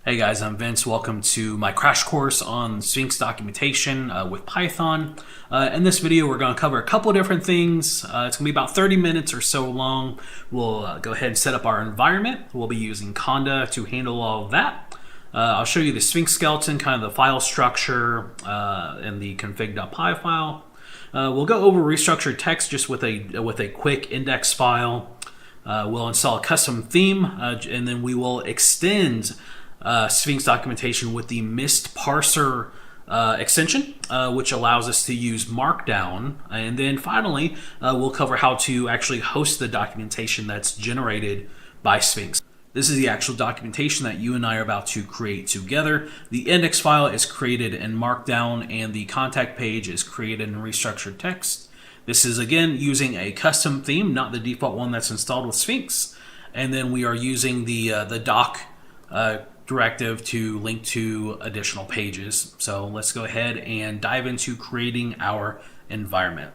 Hey guys, I'm Vince. Welcome to my crash course on Sphinx documentation with Python. In this video, we're going to cover a couple of different things. It's going to be about 30 minutes or so long. We'll go ahead and set up our environment. We'll be using Conda to handle all of that. I'll show you the Sphinx skeleton, kind of the file structure, and the config.py file. We'll go over reStructuredText just with a quick index file. We'll install a custom theme, and then we will extend Sphinx documentation with the myst-parser extension, which allows us to use Markdown. And then finally, we'll cover how to actually host the documentation that's generated by Sphinx. This is the actual documentation that you and I are about to create together. The index file is created in Markdown, and the contact page is created in reStructuredText. This is, again, using a custom theme, not the default one that's installed with Sphinx. And then we are using the doc directive to link to additional pages. So let's go ahead and dive into creating our environment.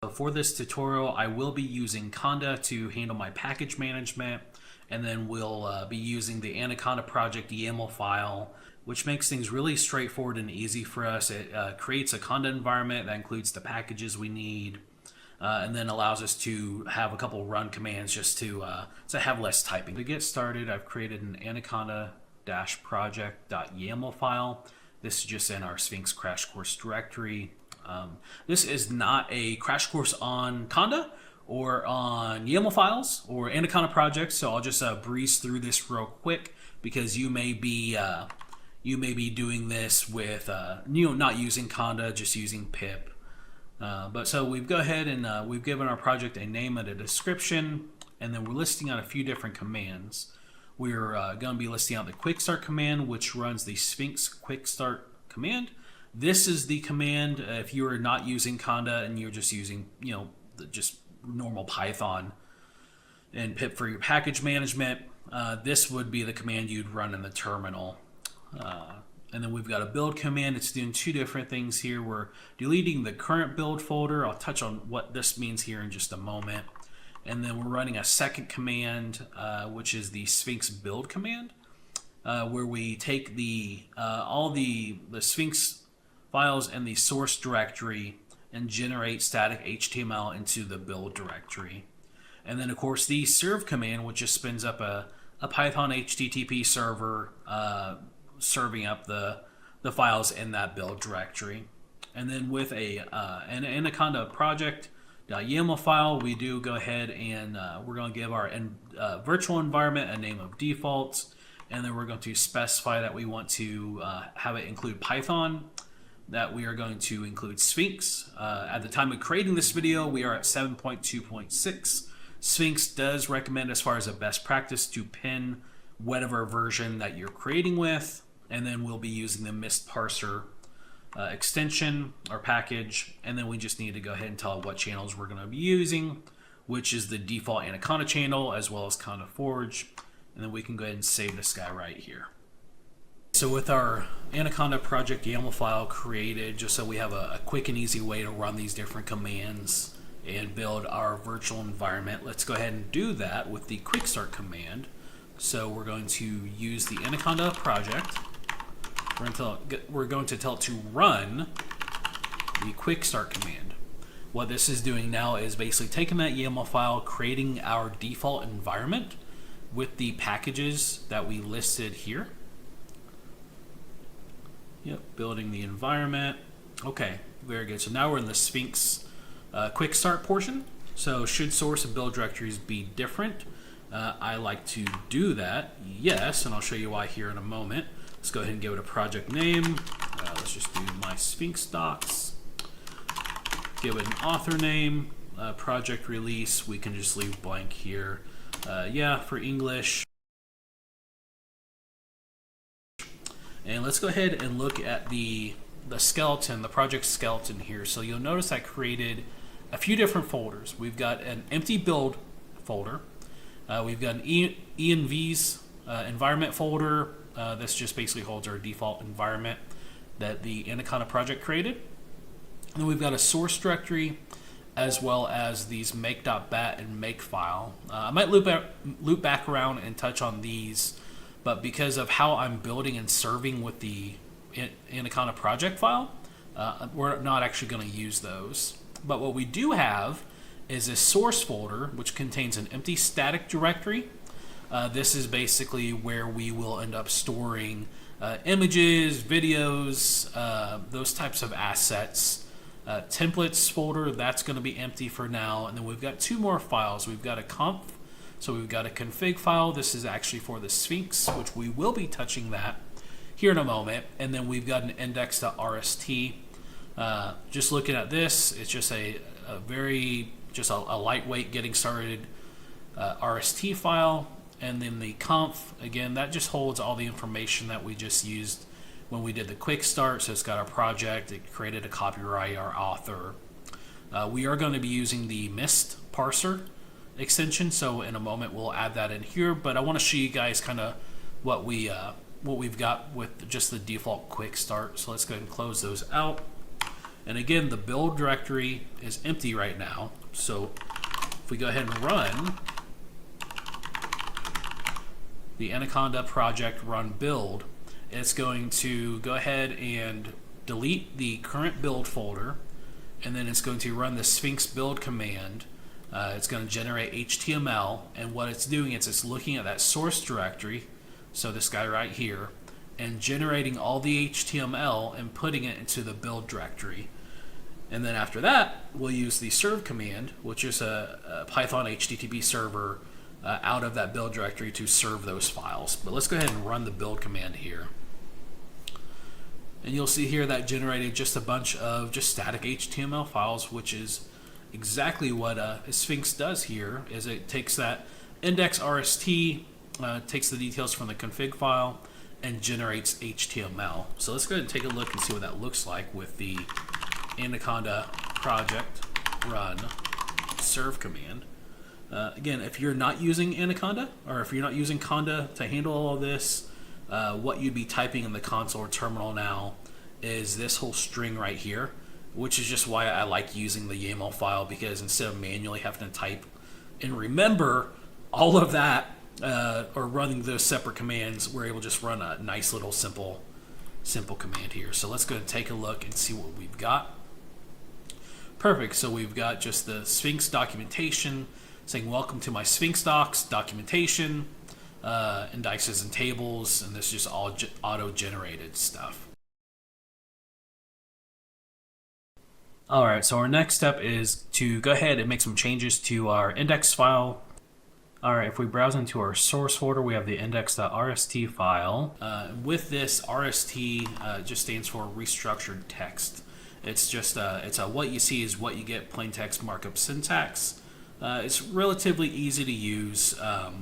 So for this tutorial, I will be using Conda to handle my package management, and then we'll be using the Anaconda project YAML file, which makes things really straightforward and easy for us. It creates a Conda environment that includes the packages we need, and then allows us to have a couple run commands just to have less typing. To get started, I've created an anaconda-project.yaml file. This is just in our Sphinx crash course directory. This is not a crash course on Conda or on YAML files or Anaconda projects, so I'll just breeze through this real quick because you may be doing this with not using Conda, just using pip. But so we've go ahead and we've given our project a name and a description, and then we're listing out a few different commands. We're going to be listing out the quick start command, which runs the Sphinx quick start command. This is the command if you are not using Conda and you're just using just normal Python and pip for your package management. This would be the command you'd run in the terminal. And then we've got a build command. It's doing two different things here. We're deleting the current build folder. I'll touch on what this means here in just a moment. And then we're running a second command, which is the Sphinx build command, where we take all the Sphinx files in the source directory and generate static HTML into the build directory. And then, of course, the serve command, which just spins up a Python HTTP server serving up the files in that build directory. And then with an Anaconda project.yaml file, we do go ahead and we're going to give our virtual environment a name of default, and then we're going to specify that we want to have it include Python, that we are going to include Sphinx. At the time of creating this video, we are at 7.2.6. Sphinx does recommend, as far as a best practice, to pin whatever version that you're creating with, and then we'll be using the myst-parser extension or package, and then we just need to go ahead and tell what channels we're going to be using, which is the default Anaconda channel as well as Conda Forge, and then we can go ahead and save this guy right here. So with our Anaconda project YAML file created, just so we have a quick and easy way to run these different commands and build our virtual environment, let's go ahead and do that with the quick start command. So we're going to use the Anaconda project. We're going to tell it to run the quick start command. What this is doing now is basically taking that YAML file, creating our default environment with the packages that we listed here. Yep, building the environment. Okay, very good. So now we're in the Sphinx quick start portion. So should source and build directories be different? I like to do that, yes, and I'll show you why here in a moment. Let's go ahead and give it a project name. Let's just do my Sphinx docs. Give it an author name, project release. We can just leave blank here. Yeah, for English. And let's go ahead and look at the skeleton, the project skeleton here. So you'll notice I created a few different folders. We've got an empty build folder. We've got an env's environment folder. This just basically holds our default environment that the Anaconda project created. And then we've got a source directory as well as these make.bat and makefile. I might loop back around and touch on these but because of how I'm building and serving with the Anaconda project file, we're not actually going to use those. But what we do have is a source folder which contains an empty static directory. This is basically where we will end up storing images, videos, those types of assets. Templates folder, that's going to be empty for now. And then we've got two more files. We've got a conf, so we've got a config file. This is actually for the Sphinx, which we will be touching that here in a moment. And then we've got an index.rst. Just looking at this, it's just a lightweight getting started RST file. And then the conf, again, that just holds all the information that we just used when we did the quick start. So it's got our project, it created a copyright, our author. We are going to be using the myst-parser extension, so in a moment we'll add that in here. But I want to show you guys kind of what we've got with just the default quick start. So let's go ahead and close those out. And again, the build directory is empty right now. So if we go ahead and run the Anaconda project run build, it's going to go ahead and delete the current build folder, and then it's going to run the Sphinx build command. It's going to generate HTML, and what it's doing is it's looking at that source directory, so this guy right here, and generating all the HTML and putting it into the build directory. And then after that, we'll use the serve command, which is a Python HTTP server out of that build directory to serve those files. But let's go ahead and run the build command here. And you'll see here that generated just a bunch of just static HTML files, which is exactly what Sphinx does here, is it takes that index.rst, takes the details from the config file, and generates HTML. So let's go ahead and take a look and see what that looks like with the Anaconda project run serve command. Again, if you're not using Anaconda, or if you're not using Conda to handle all of this, what you'd be typing in the console or terminal now is this whole string right here, which is just why I like using the YAML file, because instead of manually having to type and remember all of that, or running those separate commands, we're able to just run a nice little simple command here. So let's go and take a look and see what we've got. Perfect. So we've got just the Sphinx documentation saying welcome to my Sphinx docs documentation, indices and tables, and this is just all auto-generated stuff. All right, so our next step is to go ahead and make some changes to our index file. All right, if we browse into our source folder, we have the index.rst file. With this, RST just stands for restructured text. It's just what you see is what you get, plain text markup syntax. It's relatively easy to use.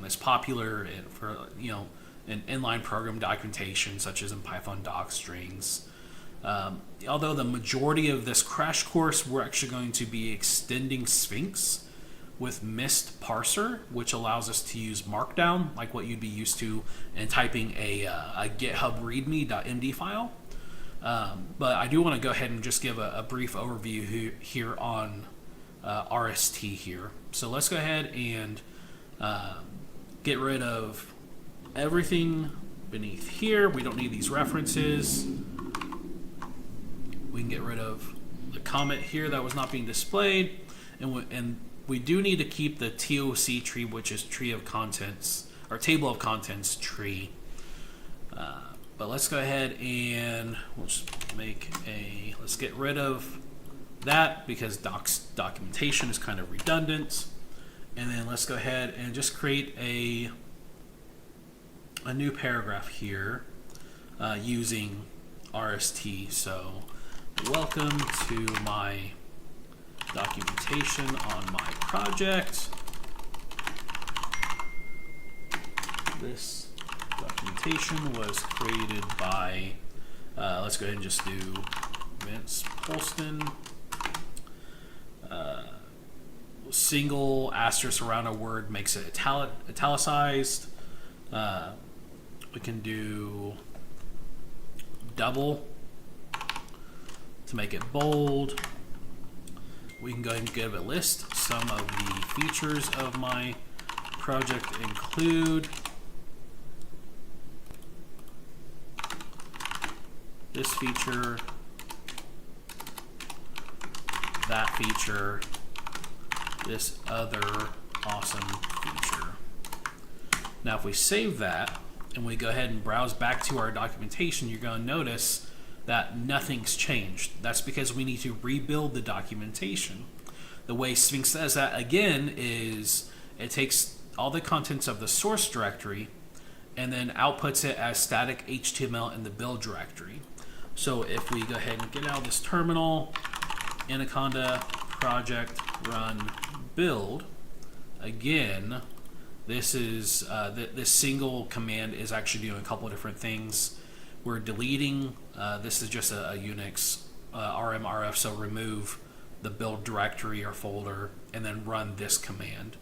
It's popular for an inline program documentation, such as in Python doc strings. Although the majority of this crash course, we're actually going to be extending Sphinx with myst-parser, which allows us to use Markdown, like what you'd be used to in typing a GitHub readme.md file. But I do want to go ahead and just give a brief overview here on RST here. So let's go ahead and get rid of everything beneath here. We don't need these references. We can get rid of the comment here that was not being displayed, and we do need to keep the TOC tree, which is tree of contents, or table of contents tree. But let's go ahead and we'll just let's get rid of that because documentation is kind of redundant. And then let's go ahead and just create a new paragraph here using RST. So, welcome to my documentation on my project. This documentation was created by, let's go ahead and just do Vince Polston. Single asterisk around a word makes it italicized. We can do double to make it bold. We can go ahead and give a list. Some of the features of my project include, this feature, that feature, this other awesome feature. Now if we save that and we go ahead and browse back to our documentation, you're going to notice that nothing's changed. That's because we need to rebuild the documentation. The way Sphinx does that, again, is it takes all the contents of the source directory and then outputs it as static HTML in the build directory. So if we go ahead and get out of this terminal, Anaconda project run build, again, this is this single command is actually doing a couple of different things. We're deleting, this is just a Unix RMRF, so remove the build directory or folder and then run this command.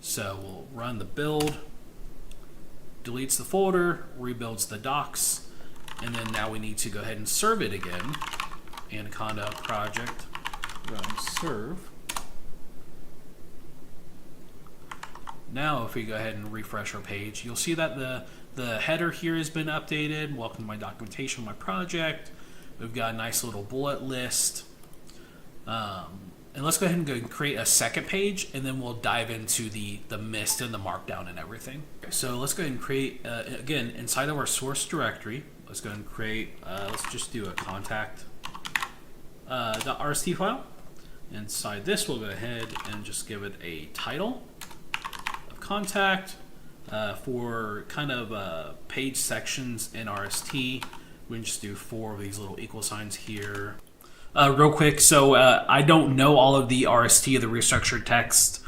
So we'll run the build, deletes the folder, rebuilds the docs, and then now we need to go ahead and serve it again. Anaconda project run serve. Now if we go ahead and refresh our page, you'll see that the header here has been updated. Welcome to my documentation, my project. We've got a nice little bullet list. And let's go ahead and go and create a second page, and then we'll dive into the myst and the markdown and everything. Okay, so let's go ahead and create, again, inside of our source directory, let's go ahead and create, let's just do a contact .rst file. Inside this, we'll go ahead and just give it a title of contact. For kind of page sections in RST, we can just do 4 of these little equal signs here. Real quick, so I don't know all of the RST, the restructured text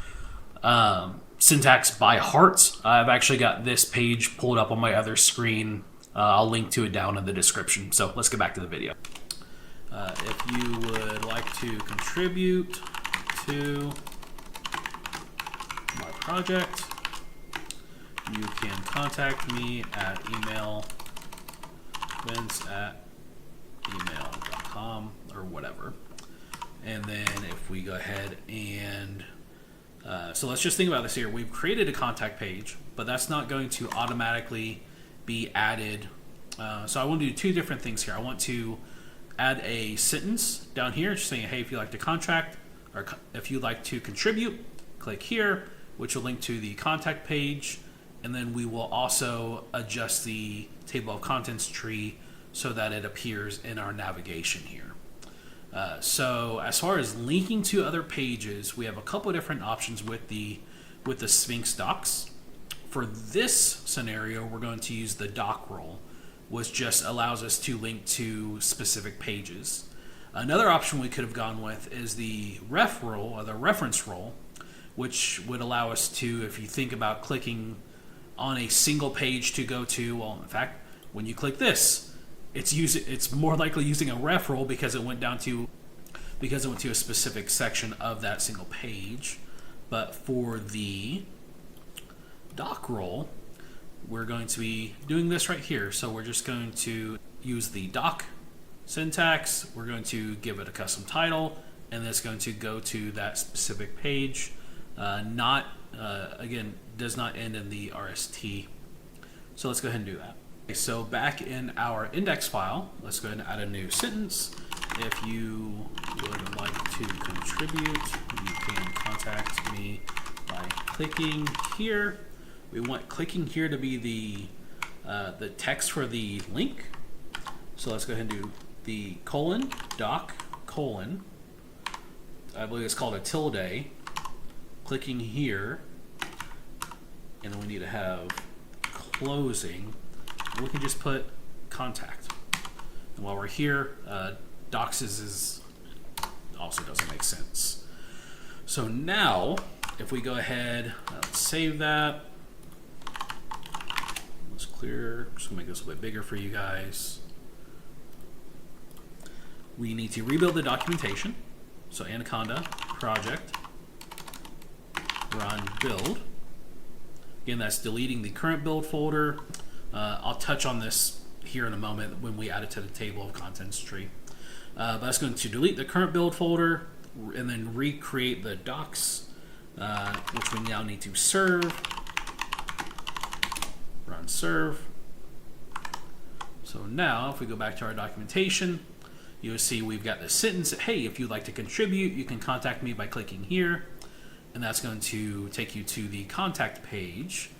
syntax by heart. I've actually got this page pulled up on my other screen. I'll link to it down in the description. So let's get back to the video. If you would like to contribute to my project, you can contact me at vince@email.com or whatever. And then if we go ahead and so let's just think about this here. We've created a contact page, but that's not going to automatically be added. So I want to do 2 different things here. I want to add a sentence down here just saying, hey, if you'd like to contract or if you'd like to contribute, click here, which will link to the contact page. And then we will also adjust the table of contents tree so that it appears in our navigation here. So as far as linking to other pages, we have a couple of different options with the Sphinx docs. For this scenario, we're going to use the doc role, which just allows us to link to specific pages. Another option we could have gone with is the ref role, or the reference role, which would allow us to, if you think about clicking on a single page to go to, well, in fact, when you click this, it's more likely using a ref role because it went to a specific section of that single page. But for the doc role, we're going to be doing this right here. So we're just going to use the doc syntax. We're going to give it a custom title, and it's going to go to that specific page. Again, does not end in the RST. So let's go ahead and do that. Okay, so back in our index file, let's go ahead and add a new sentence. If you would like to contribute, you can contact me by clicking here. We want clicking here to be the text for the link. So let's go ahead and do the doc, I believe it's called a tilde, clicking here, and then we need to have closing. We can just put contact. And while we're here, docs is also doesn't make sense. So now, if we go ahead, let's save that. Let's clear. Just gonna make this a bit bigger for you guys. We need to rebuild the documentation. So Anaconda project run build. Again, that's deleting the current build folder. I'll touch on this here in a moment when we add it to the table of contents tree. But that's going to delete the current build folder and then recreate the docs, which we now need to serve. Run serve. So now if we go back to our documentation, you'll see we've got this sentence that, hey, if you'd like to contribute, you can contact me by clicking here. And that's going to take you to the contact page.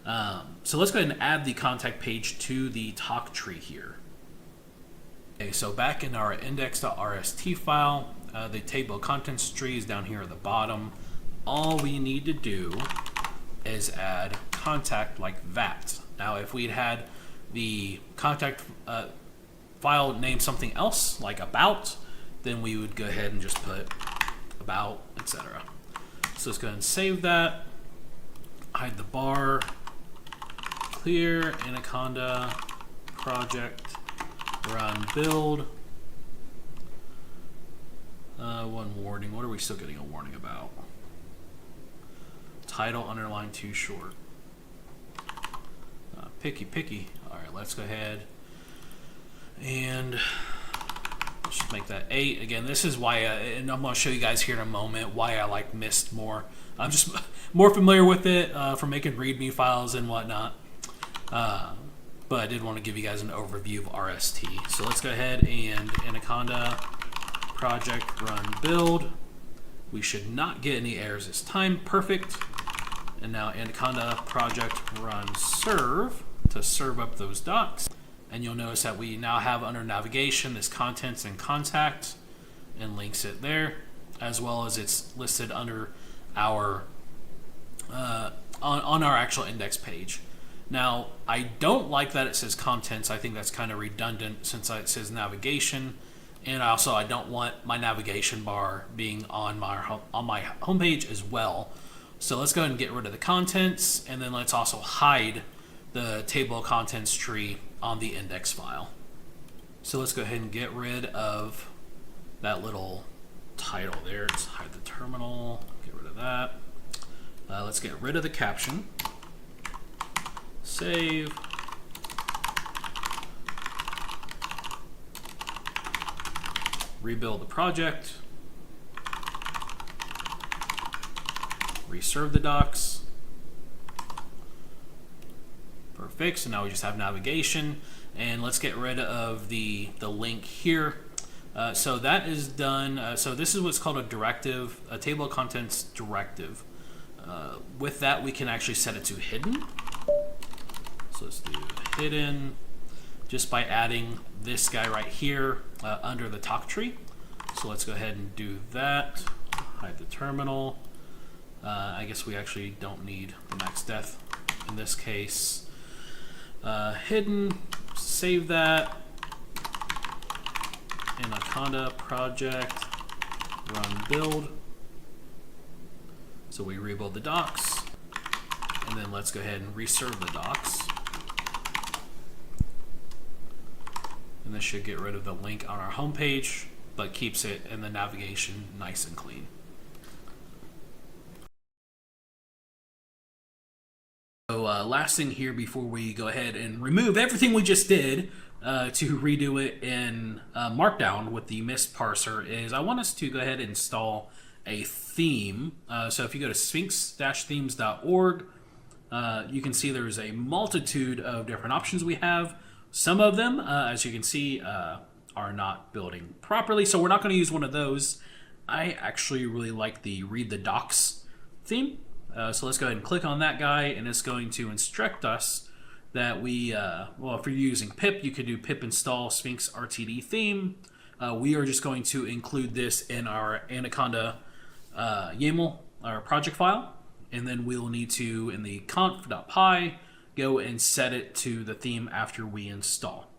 So let's go ahead and add the contact page to the talk tree here. Okay, so back in our index.rst file, the table of contents tree is down here at the bottom. All we need to do is add contact like that. Now, if we'd had the contact file named something else, like about, then we would go ahead and just put about, etc. So let's go ahead and save that, hide the bar, clear, Anaconda, project, run, build. One warning, what are we still getting a warning about? Title underline too short. Picky. All right, let's go ahead and let's just make that 8. Again, this is why, and I'm going to show you guys here in a moment why I like myst more. I'm just more familiar with it from making README files and whatnot. But I did want to give you guys an overview of RST. So let's go ahead and Anaconda project run build. We should not get any errors this time. Perfect. And now Anaconda project run serve to serve up those docs. And you'll notice that we now have under navigation this contents and contact and links it there, as well as it's listed under our on our actual index page. Now, I don't like that it says contents. I think that's kind of redundant since it says navigation. And also, I don't want my navigation bar being on my homepage as well. So let's go ahead and get rid of the contents, and then let's also hide the table of contents tree on the index file. So let's go ahead and get rid of that little title there. Let's hide the terminal, get rid of that. Let's get rid of the caption. Save. Rebuild the project. Reserve the docs. Perfect. So now we just have navigation, and let's get rid of the link here. So that is done. So this is what's called a directive, a table of contents directive. With that, we can actually set it to hidden. So let's do hidden just by adding this guy right here under the talk tree. So let's go ahead and do that. Hide the terminal. I guess we actually don't need the max depth in this case. Hidden, save that. Anaconda project, run build. So we rebuild the docs, and then let's go ahead and reserve the docs. And this should get rid of the link on our homepage, but keeps it in the navigation nice and clean. So last thing here before we go ahead and remove everything we just did to redo it in Markdown with the myst-parser is I want us to go ahead and install a theme. So if you go to sphinx-themes.org, you can see there's a multitude of different options we have. Some of them, as you can see, are not building properly, so we're not going to use one of those. I actually really like the read the docs theme. So let's go ahead and click on that guy, and it's going to instruct us that we, well, if you're using pip, you could do pip install Sphinx RTD theme. We are just going to include this in our Anaconda YAML, our project file, and then we'll need to, in the conf.py, go and set it to the theme after we install.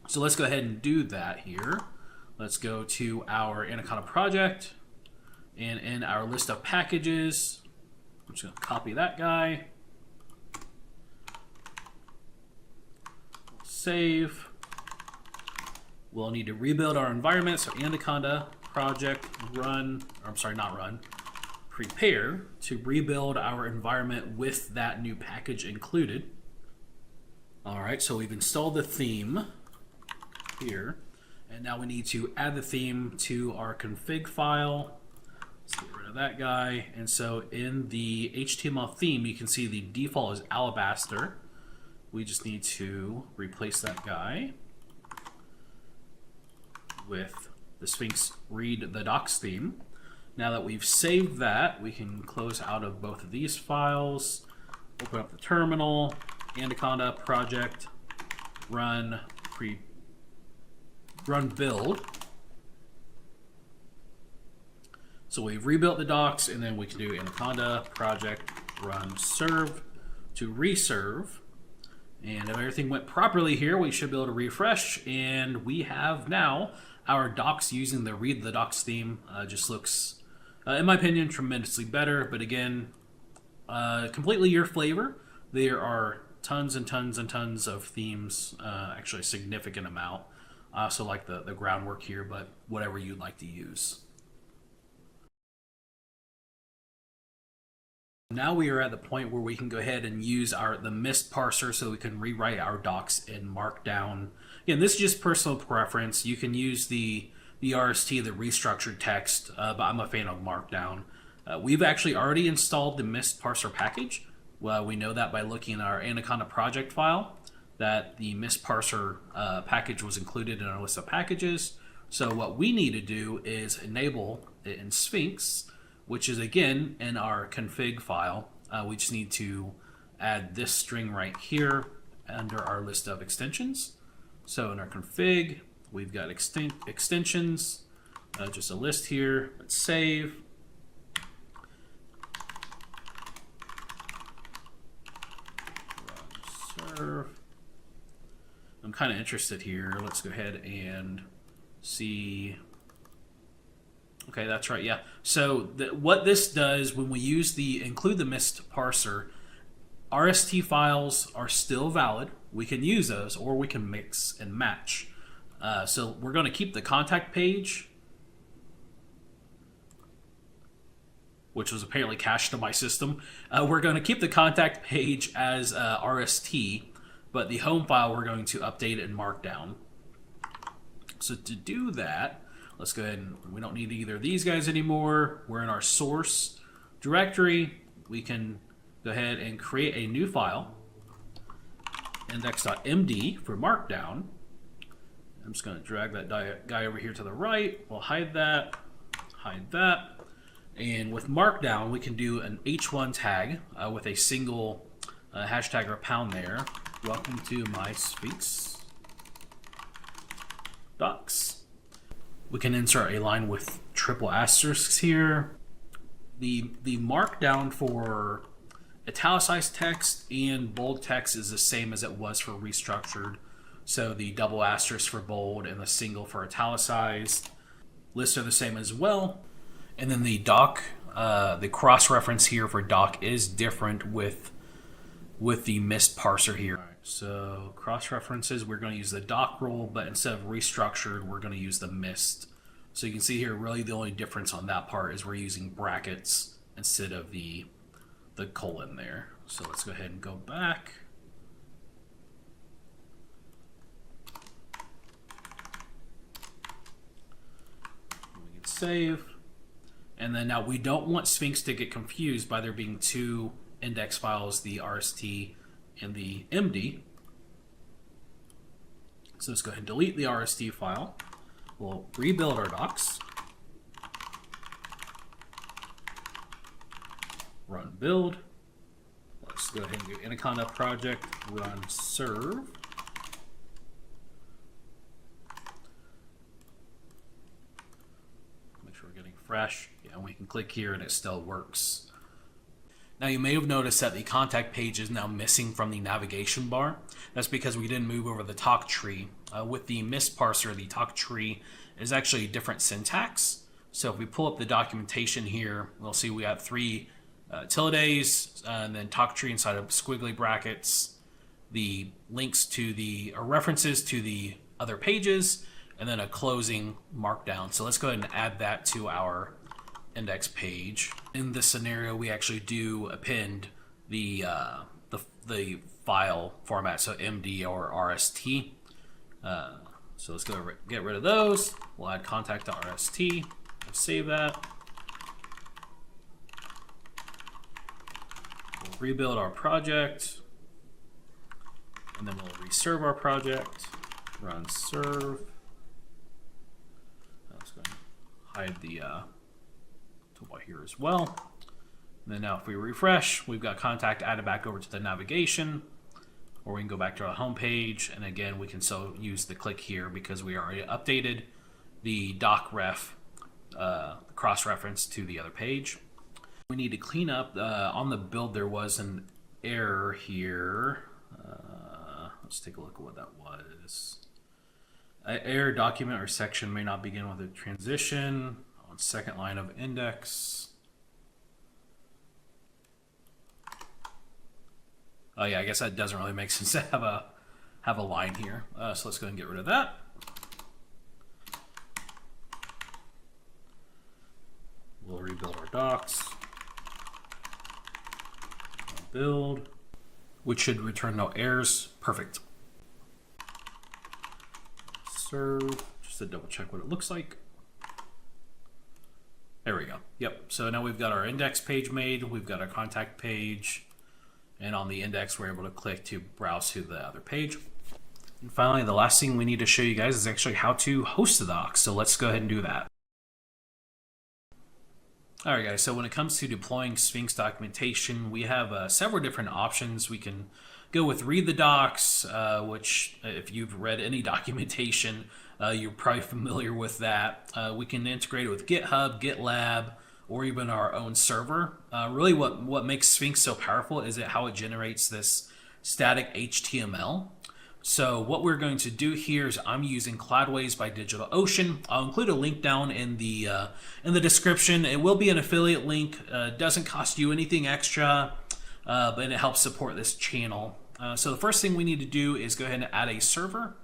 So let's go ahead and do that here. Let's go to our Anaconda project, and in our list of packages, I'm just going to copy that guy. Save. We'll need to rebuild our environment. So Anaconda project run, or I'm sorry, not run, prepare to rebuild our environment with that new package included. All right, so we've installed the theme here, and now we need to add the theme to our config file. Let's get rid of that guy. And so in the HTML theme, you can see the default is Alabaster. we just need to replace that guy with the Sphinx read the docs theme. Now that we've saved that, we can close out of both of these files, open up the terminal, Anaconda project, run build. So we've rebuilt the docs, and then we can do Anaconda project run serve to reserve. And if everything went properly here, we should be able to refresh, and we have now our docs using the read the docs theme. Just looks, in my opinion, tremendously better. But again, completely your flavor. There are tons and tons and tons of themes, actually a significant amount. I also like the groundwork here, but whatever you'd like to use. Now we are at the point where we can go ahead and use the myst-parser so we can rewrite our docs in Markdown. Again, this is just personal preference. You can use the RST, the restructured text, but I'm a fan of Markdown. We've actually already installed the myst-parser package. Well, we know that by looking at our Anaconda project file, that the myst-parser package was included in our list of packages. So what we need to do is enable it in Sphinx, which is again in our config file. We just need to add this string right here under our list of extensions. So in our config, we've got extensions, just a list here. Let's save. Serve. I'm kind of interested here. Let's go ahead and see. Okay, that's right, yeah. So what this does when we include the myst-parser, RST files are still valid. We can use those, or we can mix and match. So we're going to keep the contact page, which was apparently cached to my system. We're going to keep the contact page as RST, but the home file we're going to update it in Markdown. So to do that, let's go ahead and we don't need either of these guys anymore. We're in our source directory. We can go ahead and create a new file, index.md for Markdown. I'm just going to drag that guy over here to the right. We'll hide that. And with Markdown, we can do an h1 tag with a single hashtag or pound there. Welcome to my Sphinx docs. We can insert a line with triple asterisks here. The Markdown for italicized text and bold text is the same as it was for restructured. So the double asterisk for bold and the single for italicized lists are the same as well. And then the doc, the cross-reference here for doc is different with the myst-parser here. All right, so cross-references, we're going to use the doc rule, but instead of restructured, we're going to use the myst. So you can see here, really the only difference on that part is we're using brackets instead of the colon there. So let's go ahead and go back. We can save. And then now we don't want Sphinx to get confused by there being two index files, the RST and the MD. So let's go ahead and delete the RST file. We'll rebuild our docs. Run build. Let's go ahead and do Anaconda project run serve. Make sure we're getting fresh. Yeah, we can click here and it still works. Now you may have noticed that the contact page is now missing from the navigation bar. That's because we didn't move over the talk tree. With the myst-parser, the talk tree is actually a different syntax. So if we pull up the documentation here, we'll see we have three tildes and then talk tree inside of squiggly brackets, the links to the references to the other pages, and then a closing markdown. So let's go ahead and add that to our index page. In this scenario, we actually do append the file format, so MD or RST. So let's go get rid of those. We'll add contact.rst. We'll save that. We'll rebuild our project. And then we'll reserve our project, run serve. Let's go hide the toolbar here as well. And then now if we refresh, we've got contact added back over to the navigation, or we can go back to our home page. And again, we can still use the click here because we already updated the doc ref cross-reference to the other page. We need to clean up on the build. There was an error here. Let's take a look at what that was. Error document or section may not begin with a transition on second line of index. Oh yeah, I guess that doesn't really make sense to have a line here. So let's go ahead and get rid of that. We'll rebuild our docs. Build, which should return no errors. Perfect. Serve, just to double check what it looks like. There we go. Yep. So now we've got our index page made. We've got our contact page. And on the index, we're able to click to browse to the other page. And finally, the last thing we need to show you guys is actually how to host the docs. So let's go ahead and do that. All right, guys, so when it comes to deploying Sphinx documentation, we have several different options. We can go with read the docs, which if you've read any documentation, you're probably familiar with that. We can integrate it with GitHub, GitLab, or even our own server. Really what makes Sphinx so powerful is how it generates this static HTML. So what we're going to do here is I'm using Cloudways by DigitalOcean. I'll include a link down in the description. It will be an affiliate link. Doesn't cost you anything extra, but it helps support this channel. So the first thing we need to do is go ahead and add a server.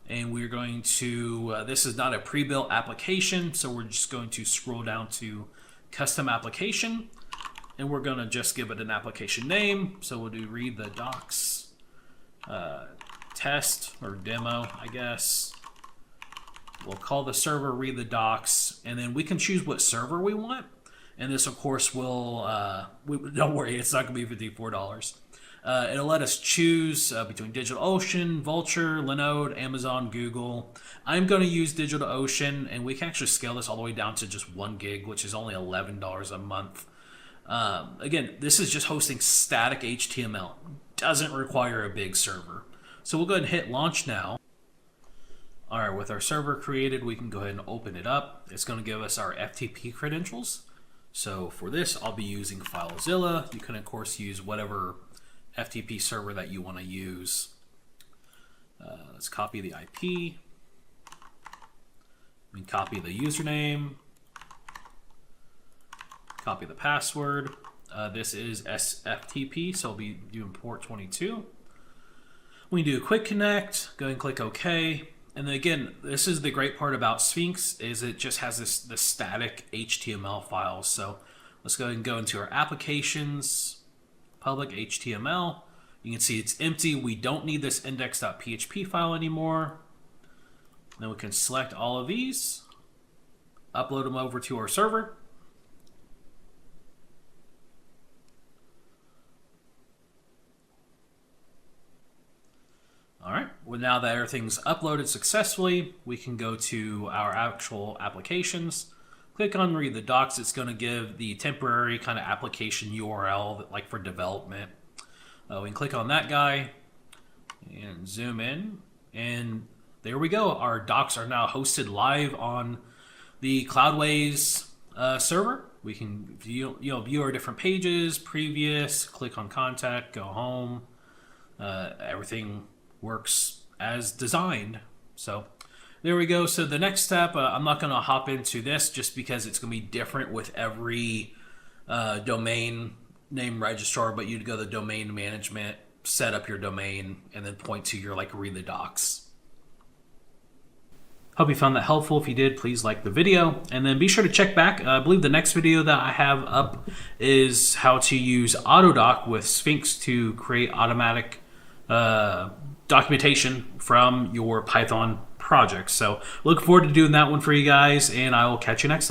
And we're going to, this is not a pre-built application, so we're just going to scroll down to custom application. And we're going to just give it an application name. So we'll do read the docs. Test or demo, I guess. We'll call the server read the docs, and then we can choose what server we want. And this, of course, will, don't worry, it's not going to be $54. It'll let us choose between DigitalOcean, Vultr, Linode, Amazon, Google. I'm going to use DigitalOcean, and we can actually scale this all the way down to just 1 gig, which is only $11 a month. Again, this is just hosting static HTML. Doesn't require a big server. So we'll go ahead and hit launch now. All right, with our server created, we can go ahead and open it up. It's going to give us our FTP credentials. So for this, I'll be using FileZilla. You can, of course, use whatever FTP server that you want to use. Let's copy the IP. We can copy the username. Copy the password. This is SFTP, so we'll be doing port 22. We can do a quick connect, go ahead and click OK. And then again, this is the great part about Sphinx, is it just has this static HTML file. So let's go ahead and go into our applications, public HTML. You can see it's empty. We don't need this index.php file anymore. Then we can select all of these, upload them over to our server. All right, well, now that everything's uploaded successfully, we can go to our actual applications. Click on read the docs. It's going to give the temporary kind of application URL like for development. We can click on that guy and zoom in, and there we go. Our docs are now hosted live on the Cloudways server. We can view our different pages, previous, click on contact, go home. Everything works as designed. So there we go. So the next step, I'm not going to hop into this just because it's going to be different with every domain name registrar, but you'd go to domain management, set up your domain, and then point to your read the docs. Hope you found that helpful. If you did, please like the video, and then be sure to check back. I believe the next video that I have up is how to use Autodoc with Sphinx to create automatic documentation from your Python project. So look forward to doing that one for you guys, and I will catch you next time.